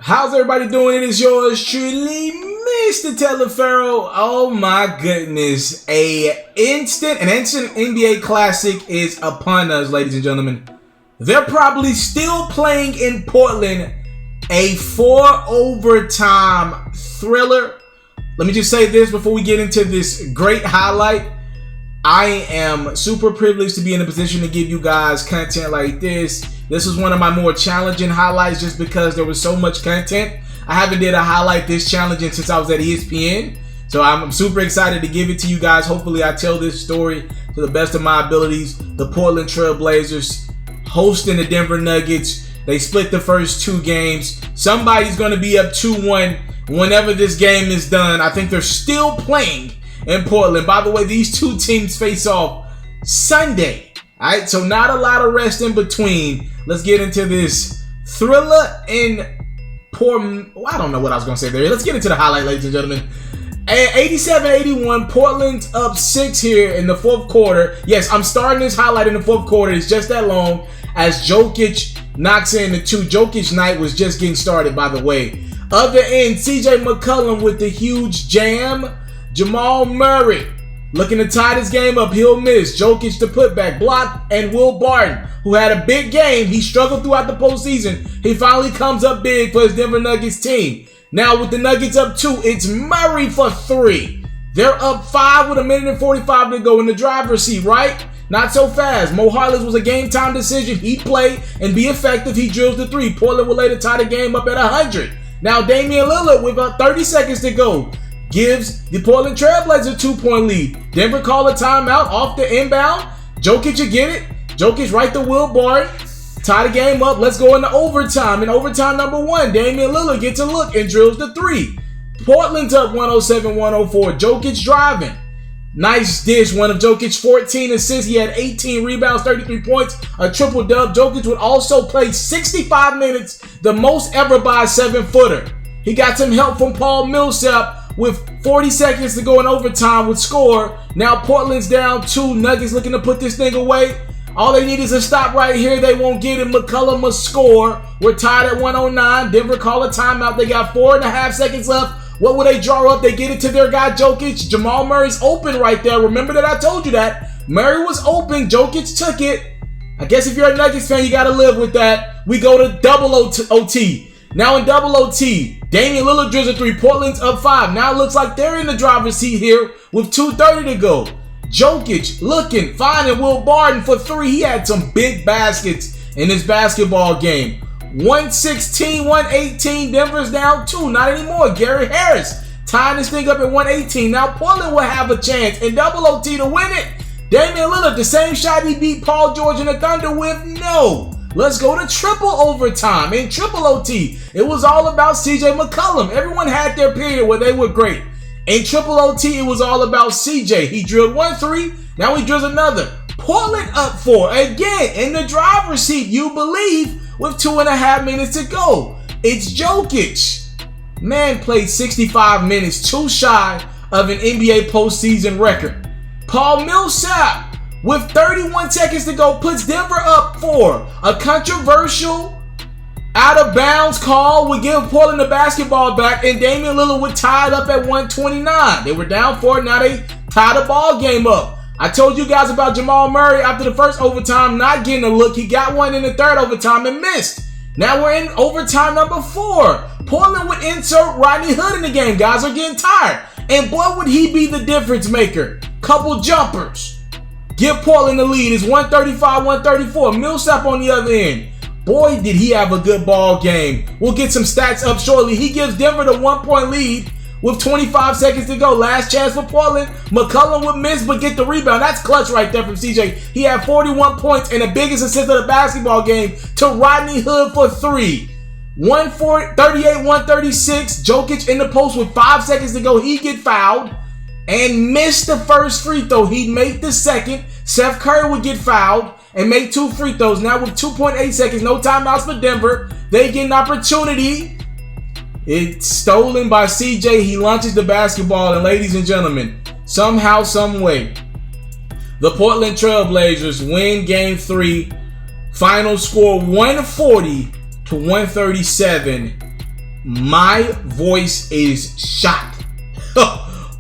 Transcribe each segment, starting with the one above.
How's everybody doing? It is yours truly, Mr.Taliaferro. Oh my goodness. An instant NBA Classic is upon us, ladies and gentlemen. They're probably still playing in Portland a 4-overtime thriller. Let me just say this before we get into this great highlight. I am super privileged to be in a position to give you guys content like this. This was one of my more challenging highlights just because there was so much content. I haven't did a highlight this challenging since I was at ESPN. So I'm super excited to give it to you guys. Hopefully I tell this story to the best of my abilities. The Portland Trailblazers hosting the Denver Nuggets. They split the first two games. Somebody's going to be up 2-1 whenever this game is done. I think they're still playing in Portland. By the way, these two teams face off Sunday. All right, so not a lot of rest in between. Let's get into this thriller in I don't know what I was going to say there. Let's get into the highlight, ladies and gentlemen. 87-81, Portland's up 6 here in the fourth quarter. Yes, I'm starting this highlight in the fourth quarter. It's just that long as Jokic knocks in the 2. Jokic night was just getting started, by the way. Other end, CJ McCollum with the huge jam. Jamal Murray looking to tie this game up. He'll miss. Jokic the putback block, and Will Barton, who had a big game. He struggled throughout the postseason. He finally comes up big for his Denver Nuggets team. Now with the Nuggets up 2, it's Murray for 3. They're up 5 with 1:45 to go in the driver's seat, right? Not so fast. Mo Harkless was a game time decision. He play and be effective. He drills the 3. Portland will later tie the game up at 100. Now Damian Lillard with about 30 seconds to go gives the Portland Trailblazers a 2-point lead. Denver call a timeout off the inbound. Jokic will get it. Jokic right to Will Barton. Tie the game up. Let's go into overtime. In overtime number 1, Damian Lillard gets a look and drills the 3. Portland's up 107-104. Jokic driving. Nice dish. One of Jokic's 14 assists. He had 18 rebounds, 33 points, a triple-dub. Jokic would also play 65 minutes, the most ever by a 7-footer. He got some help from Paul Millsap with 40 seconds to go in overtime with score. Now Portland's down 2. Nuggets looking to put this thing away. All they need is a stop right here. They won't get it. McCollum must score. We're tied at 109. Denver call a timeout. They got 4.5 seconds left. What will they draw up? They get it to their guy Jokic. Jamal Murray's open right there. Remember that I told you that. Murray was open. Jokic took it. I guess if you're a Nuggets fan, you got to live with that. We go to double OT. Now in double OT, Damian Lillard drills a 3. Portland's up 5. Now it looks like they're in the driver's seat here with 2:30 to go. Jokic looking, finding Will Barton for 3. He had some big baskets in this basketball game. 116-118. Denver's down 2. Not anymore. Gary Harris tying this thing up at 118. Now Portland will have a chance in double OT to win it. Damian Lillard, the same shot he beat Paul George and the Thunder with? No. Let's go to triple overtime. In triple OT, it was all about CJ McCollum. Everyone had their period where they were great. In triple OT, it was all about CJ. He drilled 1 3. Now he drills another. Portland up 4. Again, in the driver's seat, you believe, with 2.5 minutes to go. It's Jokic. Man played 65 minutes, too shy of an NBA postseason record. Paul Millsap, with 31 seconds to go, puts Denver up 4. A controversial out-of-bounds call would give Portland the basketball back, and Damian Lillard would tie it up at 129. They were down 4. Now they tie the ball game up. I told you guys about Jamal Murray after the first overtime not getting a look. He got one in the third overtime and missed. Now we're in overtime number 4. Portland would insert Rodney Hood in the game. Guys are getting tired. And boy, would he be the difference maker. Couple jumpers. Give Portland the lead. It's 135-134. Millsap on the other end. Boy, did he have a good ball game. We'll get some stats up shortly. He gives Denver the 1-point lead with 25 seconds to go. Last chance for Portland. McCollum would miss but get the rebound. That's clutch right there from CJ. He had 41 points and the biggest assist of the basketball game to Rodney Hood for 3. 138-136. Jokic in the post with 5 seconds to go. He get fouled and missed the first free throw. He'd make the second. Seth Curry would get fouled and make 2 free throws. Now with 2.8 seconds, no timeouts for Denver. They get an opportunity. It's stolen by CJ. He launches the basketball, and ladies and gentlemen, somehow, some way, the Portland Trailblazers win Game 3. Final score 140-137. my voice is shot.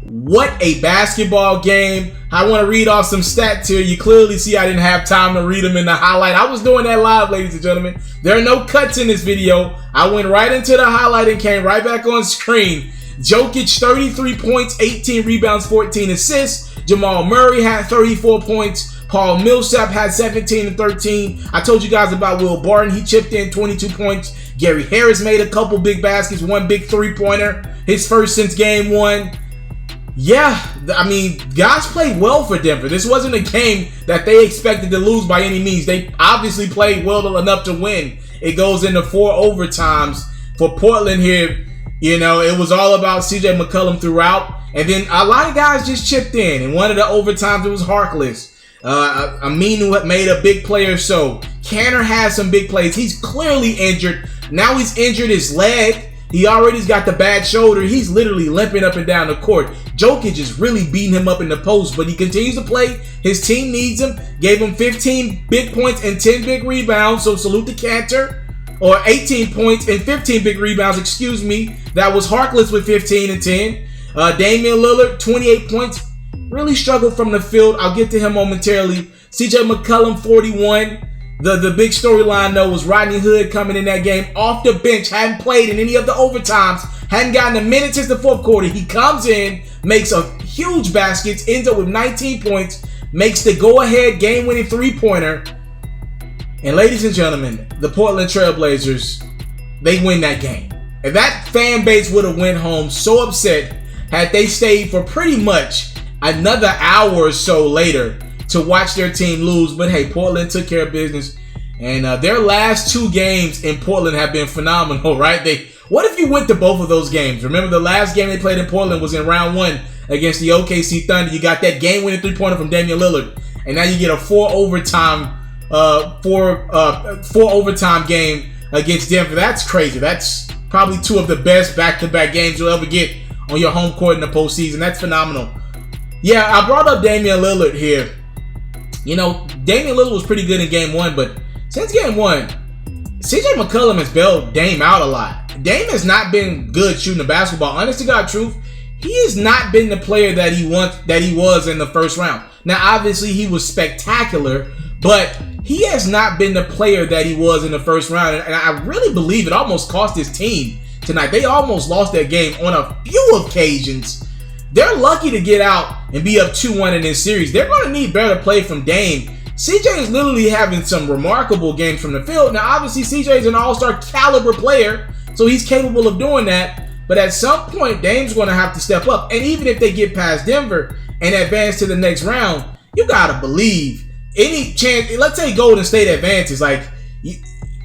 What a basketball game. I want to read off some stats here. You clearly see I didn't have time to read them in the highlight. I was doing that live, ladies and gentlemen. There are no cuts in this video. I went right into the highlight and came right back on screen. Jokic, 33 points, 18 rebounds, 14 assists. Jamal Murray had 34 points. Paul Millsap had 17 and 13. I told you guys about Will Barton. He chipped in 22 points. Gary Harris made a couple big baskets, one big three-pointer. His first since game one. Yeah, I mean, guys played well for Denver. This wasn't a game that they expected to lose by any means. They obviously played well enough to win. It goes into 4 overtimes for Portland here. You know, it was all about CJ McCollum throughout. And then a lot of guys just chipped in. And one of the overtimes, it was Harkless. Aminu made a big play or so. Canner had some big plays. He's clearly injured. Now he's injured his leg. He already's got the bad shoulder. He's literally limping up and down the court. Jokic is really beating him up in the post, but he continues to play. His team needs him. Gave him 15 big points and 10 big rebounds, so salute the Cantor. Or 18 points and 15 big rebounds, excuse me. That was Harkless with 15 and 10. Damian Lillard, 28 points. Really struggled from the field. I'll get to him momentarily. CJ McCollum, 41. The big storyline, though, was Rodney Hood coming in that game off the bench. Hadn't played in any of the overtimes. Hadn't gotten a minute since the fourth quarter. He comes in, makes a huge basket, ends up with 19 points, makes the go-ahead game-winning three-pointer. And ladies and gentlemen, the Portland Trailblazers, they win that game. And that fan base would have went home so upset had they stayed for pretty much another hour or so later to watch their team lose. But hey, Portland took care of business. And their last 2 games in Portland have been phenomenal, right? What if you went to both of those games? Remember, the last game they played in Portland was in round 1 against the OKC Thunder. You got that game-winning three-pointer from Damian Lillard. And now you get a 4 overtime game against Denver. That's crazy. That's probably 2 of the best back-to-back games you'll ever get on your home court in the postseason. That's phenomenal. Yeah, I brought up Damian Lillard here. You know, Damian Lillard was pretty good in game 1, but since game 1, CJ McCollum has bailed Dame out a lot. Dame has not been good shooting the basketball. Honest to God truth, he has not been the player that he was in the first round. Now, obviously, he was spectacular, but he has not been the player that he was in the first round. And I really believe it almost cost his team tonight. They almost lost that game on a few occasions. They're lucky to get out and be up 2-1 in this series. They're going to need better play from Dame. CJ is literally having some remarkable games from the field. Now, obviously, CJ is an all-star caliber player, so he's capable of doing that. But at some point, Dame's going to have to step up. And even if they get past Denver and advance to the next round, you got to believe any chance. Let's say Golden State advances. Like,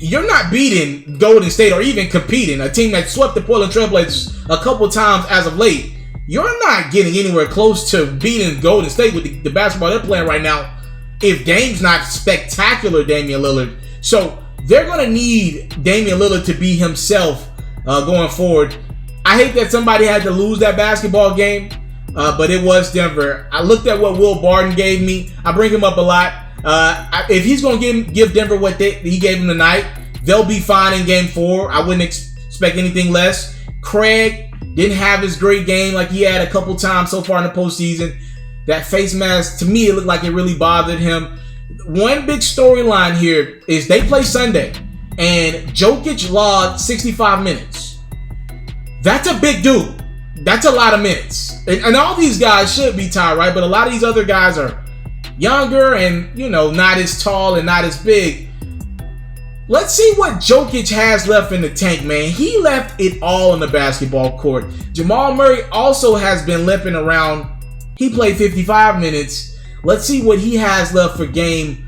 you're not beating Golden State or even competing. A team that swept the Portland Trailblazers a couple times as of late. You're not getting anywhere close to beating Golden State with the basketball they're playing right now if Dame's not spectacular, Damian Lillard. So they're going to need Damian Lillard to be himself going forward. I hate that somebody had to lose that basketball game, but it was Denver. I looked at what Will Barton gave me. I bring him up a lot. If he's going to give Denver what he gave them tonight, they'll be fine in game 4. I wouldn't expect anything less. Craig didn't have his great game like he had a couple times so far in the postseason. That face mask, to me, it looked like it really bothered him. One big storyline here is they play Sunday, and Jokic logged 65 minutes. That's a big dude. That's a lot of minutes. And all these guys should be tired, right? But a lot of these other guys are younger and, you know, not as tall and not as big. Let's see what Jokic has left in the tank, man. He left it all on the basketball court. Jamal Murray also has been limping around. He played 55 minutes. Let's see what he has left for game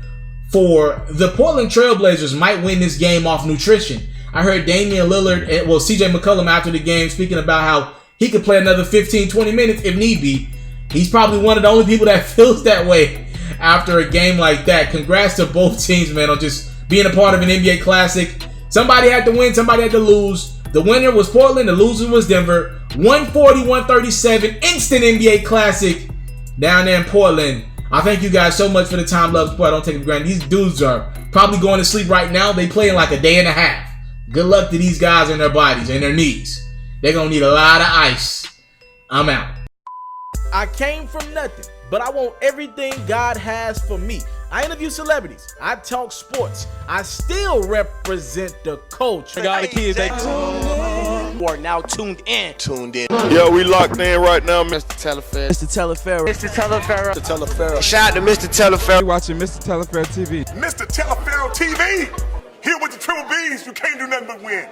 4. The Portland Trailblazers might win this game off nutrition. I heard Damian Lillard, CJ McCollum after the game speaking about how he could play another 15, 20 minutes if need be. He's probably one of the only people that feels that way after a game like that. Congrats to both teams, man, on just being a part of an NBA Classic. Somebody had to win, somebody had to lose. The winner was Portland, the loser was Denver. 140-137, instant NBA Classic down there in Portland. I thank you guys so much for the time, love, support. I don't take it for granted. These dudes are probably going to sleep right now. They play in like a day and a half. Good luck to these guys and their bodies and their knees. They're going to need a lot of ice. I'm out. I came from nothing, but I want everything God has for me. I interview celebrities. I talk sports. I still represent the culture. I got the kids. You are now tuned in. Yo, we locked in right now, Mr.Taliaferro. Mr.Taliaferro. Mr.Taliaferro. Mr. Shout out to Mr. Taliaferro. You're watching Mr.Taliaferro TV. Mr. Taliaferro TV, here with the Triple B's, you can't do nothing but win.